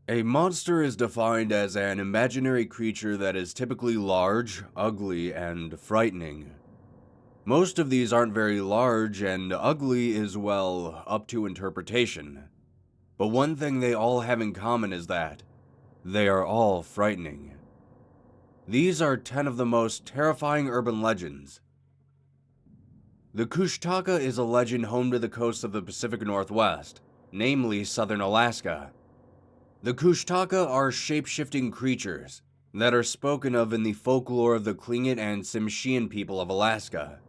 A monster is defined as an imaginary creature that is typically large, ugly, and frightening. Most of these aren't very large, and ugly is, well, up to interpretation. But one thing they all have in common is that they are all frightening. These are 10 of the most terrifying urban legends. The KUSHTAKA is a legend home to the coast of the Pacific Northwest, namely southern Alaska. The KUSHTAKA are shape-shifting creatures that are spoken of in the folklore of the Tlingit and Tsimshian people of Alaska.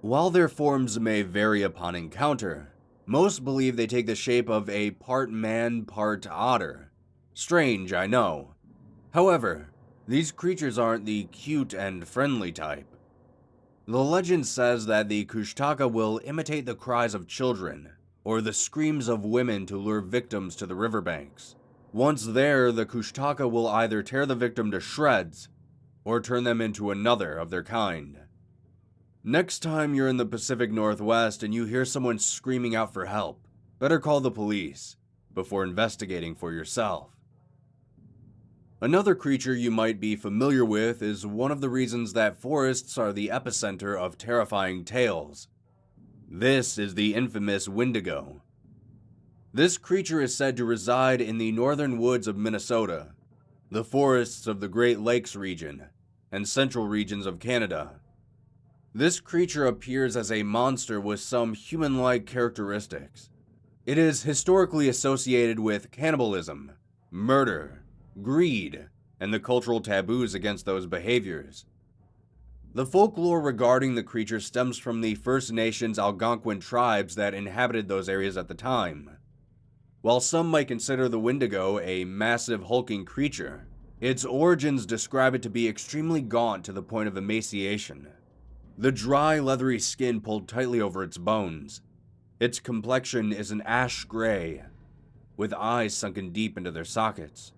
While their forms may vary upon encounter, most believe they take the shape of a part man, part otter. Strange, I know. However, these creatures aren't the cute and friendly type. The legend says that the KUSHTAKA will imitate the cries of children or the screams of women to lure victims to the riverbanks. Once there, the KUSHTAKA will either tear the victim to shreds or turn them into another of their kind. Next time you're in the Pacific Northwest and you hear someone screaming out for help, better call the police before investigating for yourself. Another creature you might be familiar with is one of the reasons that forests are the epicenter of terrifying tales. This is the infamous Wendigo. This creature is said to reside in the northern woods of Minnesota, the forests of the Great Lakes region, and central regions of Canada. This creature appears as a monster with some human-like characteristics. It is historically associated with cannibalism, murder, greed, and the cultural taboos against those behaviors. The folklore regarding the creature stems from the First Nations Algonquin tribes that inhabited those areas at the time. While some might consider the Wendigo a massive hulking creature, its origins describe it to be extremely gaunt to the point of emaciation. The dry, leathery skin pulled tightly over its bones. Its complexion is an ash gray, with eyes sunken deep into their sockets.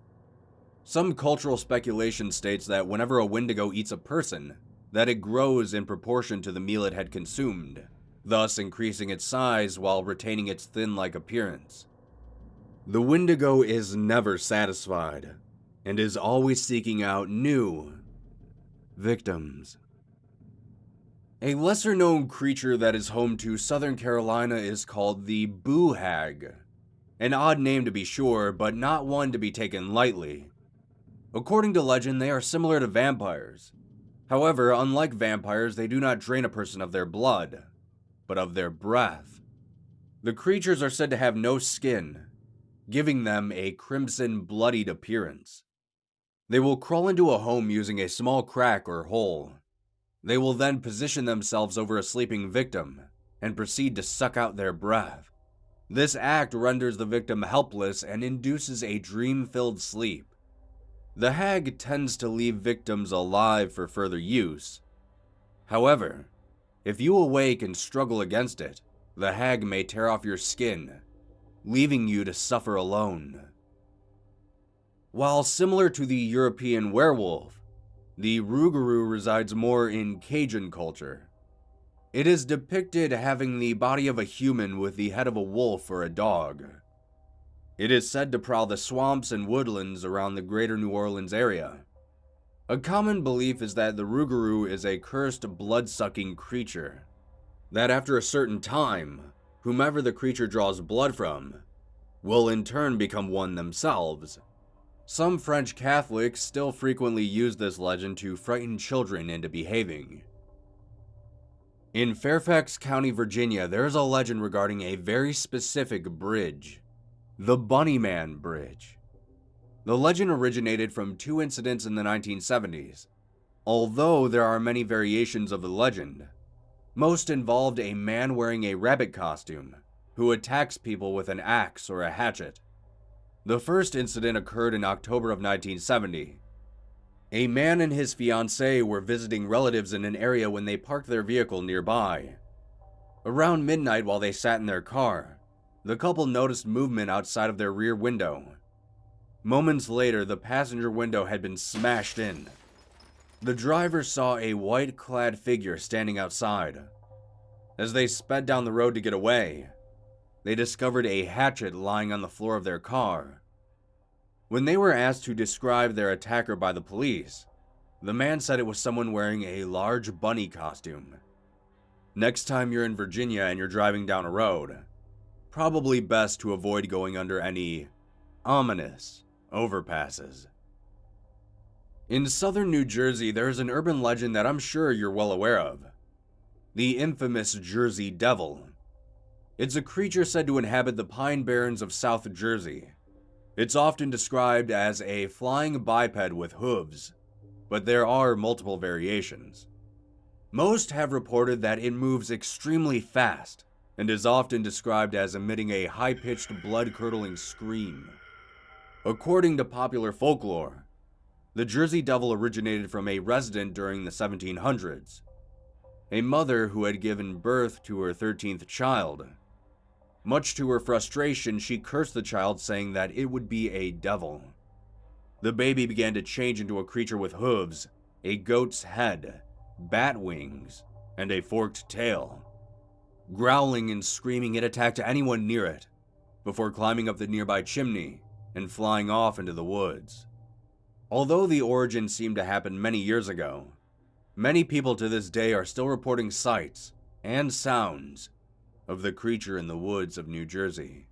Some cultural speculation states that whenever a Wendigo eats a person, that it grows in proportion to the meal it had consumed, thus increasing its size while retaining its thin-like appearance. The Wendigo is never satisfied, and is always seeking out new victims. A lesser-known creature that is home to Southern Carolina is called the BOO-HAG. An odd name to be sure, but not one to be taken lightly. According to legend, they are similar to vampires. However, unlike vampires, they do not drain a person of their blood, but of their breath. The creatures are said to have no skin, giving them a crimson, bloodied appearance. They will crawl into a home using a small crack or hole. They will then position themselves over a sleeping victim and proceed to suck out their breath. This act renders the victim helpless and induces a dream-filled sleep. The hag tends to leave victims alive for further use. However, if you awake and struggle against it, the hag may tear off your skin, leaving you to suffer alone. While similar to the European werewolf, the rougarou resides more in Cajun culture. It is depicted having the body of a human with the head of a wolf or a dog. It is said to prowl the swamps and woodlands around the greater New Orleans area. A common belief is that the rougarou is a cursed, blood-sucking creature, that after a certain time, whomever the creature draws blood from will in turn become one themselves. Some French Catholics still frequently use this legend to frighten children into behaving. In Fairfax County, Virginia, there is a legend regarding a very specific bridge, the Bunnyman Bridge. The legend originated from two incidents in the 1970s. Although there are many variations of the legend, most involved a man wearing a rabbit costume who attacks people with an axe or a hatchet. The first incident occurred in October of 1970. A man and his fiancée were visiting relatives in an area when they parked their vehicle nearby. Around midnight, while they sat in their car, the couple noticed movement outside of their rear window. Moments later, the passenger window had been smashed in. The driver saw a white-clad figure standing outside. As they sped down the road to get away, they discovered a hatchet lying on the floor of their car. When they were asked to describe their attacker by the police, the man said it was someone wearing a large bunny costume. Next time you're in Virginia and you're driving down a road, probably best to avoid going under any ominous overpasses. In southern New Jersey, there is an urban legend that I'm sure you're well aware of. The infamous Jersey Devil. It's a creature said to inhabit the Pine Barrens of South Jersey. It's often described as a flying biped with hooves, but there are multiple variations. Most have reported that it moves extremely fast and is often described as emitting a high-pitched, blood-curdling scream. According to popular folklore, the Jersey Devil originated from a resident during the 1700s, a mother who had given birth to her 13th child. Much to her frustration, she cursed the child, saying that it would be a devil. The baby began to change into a creature with hooves, a goat's head, bat wings, and a forked tail. Growling and screaming, it attacked anyone near it, before climbing up the nearby chimney and flying off into the woods. Although the origin seemed to happen many years ago, many people to this day are still reporting sights and sounds of the creature in the woods of New Jersey.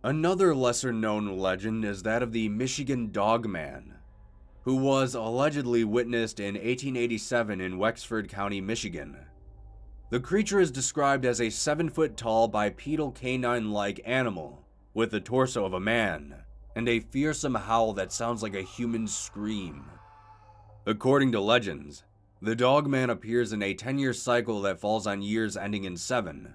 Another lesser-known legend is that of the Michigan Dogman, who was allegedly witnessed in 1887 in Wexford County, Michigan. The creature is described as a 7-foot-tall bipedal canine-like animal with the torso of a man and a fearsome howl that sounds like a human scream. According to legends, the Dogman appears in a 10-year cycle that falls on years ending in 7.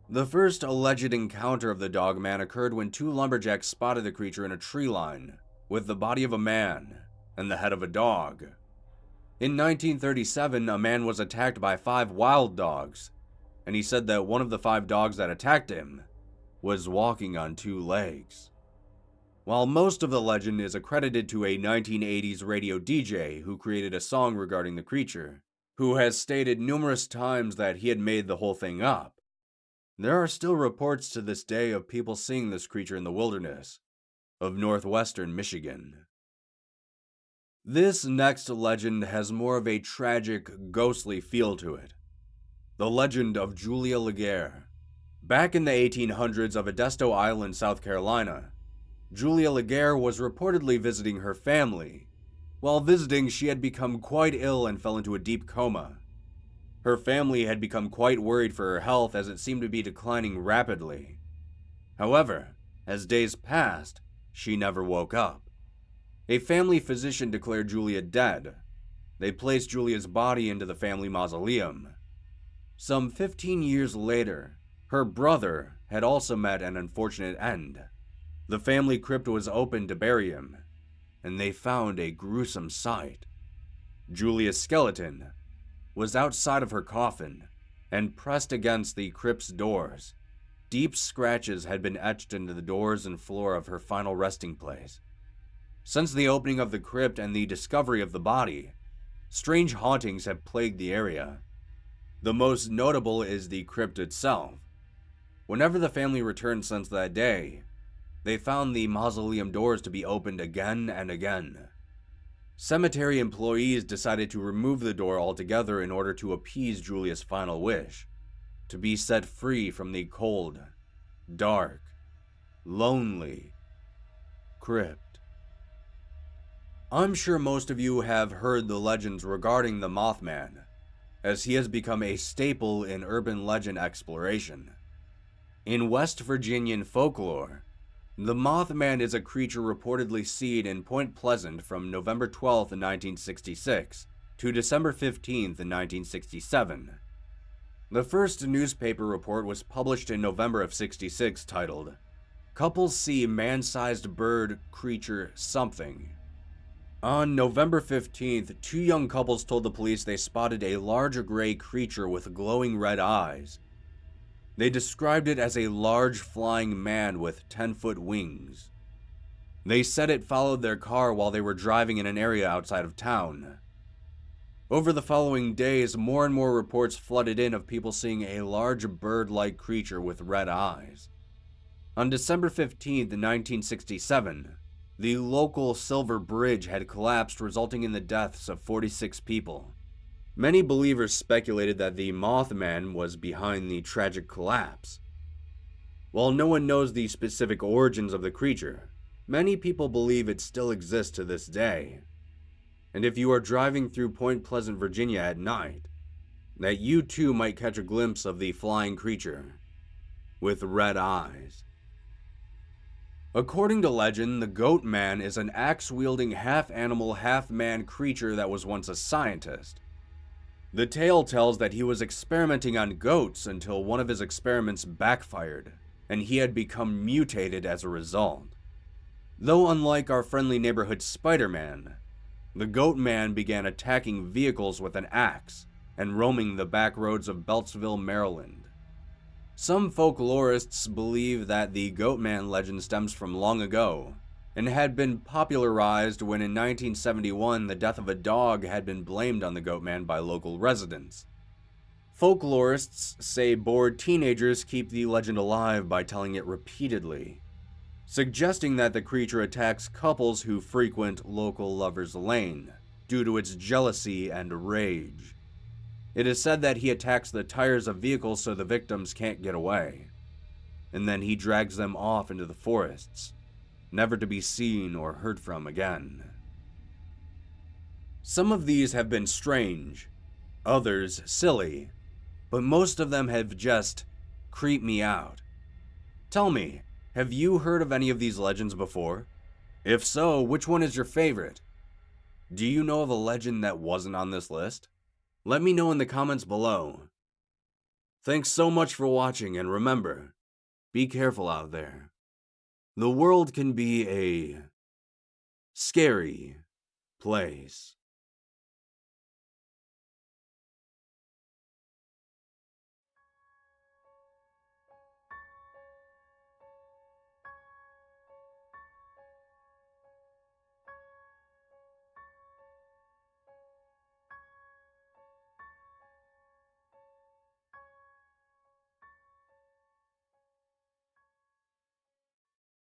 The first alleged encounter of the Dogman occurred when 2 lumberjacks spotted the creature in a tree line with the body of a man and the head of a dog. In 1937, a man was attacked by 5 wild dogs, and he said that one of the 5 dogs that attacked him was walking on 2 legs. While most of the legend is accredited to a 1980s radio DJ who created a song regarding the creature, who has stated numerous times that he had made the whole thing up, there are still reports to this day of people seeing this creature in the wilderness of northwestern Michigan. This next legend has more of a tragic, ghostly feel to it. The legend of Julia LEGARE. Back in the 1800s of Edisto Island, South Carolina, Julia LEGARE was reportedly visiting her family. While visiting, she had become quite ill and fell into a deep coma. Her family had become quite worried for her health as it seemed to be declining rapidly. However, as days passed, she never woke up. A family physician declared Julia dead. They placed Julia's body into the family mausoleum. Some 15 years later, her brother had also met an unfortunate end. The family crypt was opened to bury him, and they found a gruesome sight. Julia's skeleton was outside of her coffin and pressed against the crypt's doors. Deep scratches had been etched into the doors and floor of her final resting place. Since the opening of the crypt and the discovery of the body, strange hauntings have plagued the area. The most notable is the crypt itself. Whenever the family returned since that day, they found the mausoleum doors to be opened again and again. Cemetery employees decided to remove the door altogether in order to appease Julia's final wish, to be set free from the cold, dark, lonely crypt. I'm sure most of you have heard the legends regarding the Mothman, as he has become a staple in urban legend exploration. In West Virginian folklore, the Mothman is a creature reportedly seen in Point Pleasant from November 12, 1966 to December 15, 1967. The first newspaper report was published in November of '66 titled, "Couples See Man-Sized Bird Creature Something." On November 15th, 2 young couples told the police they spotted a large gray creature with glowing red eyes. They described it as a large flying man with 10-foot wings. They said it followed their car while they were driving in an area outside of town. Over the following days, more and more reports flooded in of people seeing a large bird-like creature with red eyes. On December 15, 1967, the local Silver Bridge had collapsed, resulting in the deaths of 46 people. Many believers speculated that the Mothman was behind the tragic collapse. While no one knows the specific origins of the creature, many people believe it still exists to this day. And if you are driving through Point Pleasant, Virginia at night, that you too might catch a glimpse of the flying creature with red eyes. According to legend, the GOATMAN is an axe-wielding half-animal, half-man creature that was once a scientist. The tale tells that he was experimenting on goats until one of his experiments backfired, and he had become mutated as a result. Though unlike our friendly neighborhood Spider-Man, the GOATMAN began attacking vehicles with an axe and roaming the back roads of Beltsville, Maryland. Some folklorists believe that the GOATMAN legend stems from long ago and had been popularized when in 1971 the death of a dog had been blamed on the GOATMAN by local residents. Folklorists say bored teenagers keep the legend alive by telling it repeatedly, suggesting that the creature attacks couples who frequent local lovers' lane due to its jealousy and rage. It is said that he attacks the tires of vehicles so the victims can't get away, and then he drags them off into the forests, never to be seen or heard from again. Some of these have been strange, others silly, but most of them have just creeped me out. Tell me, have you heard of any of these legends before? If so, which one is your favorite? Do you know of a legend that wasn't on this list? Let me know in the comments below. Thanks so much for watching, and remember, be careful out there. The world can be a scary place.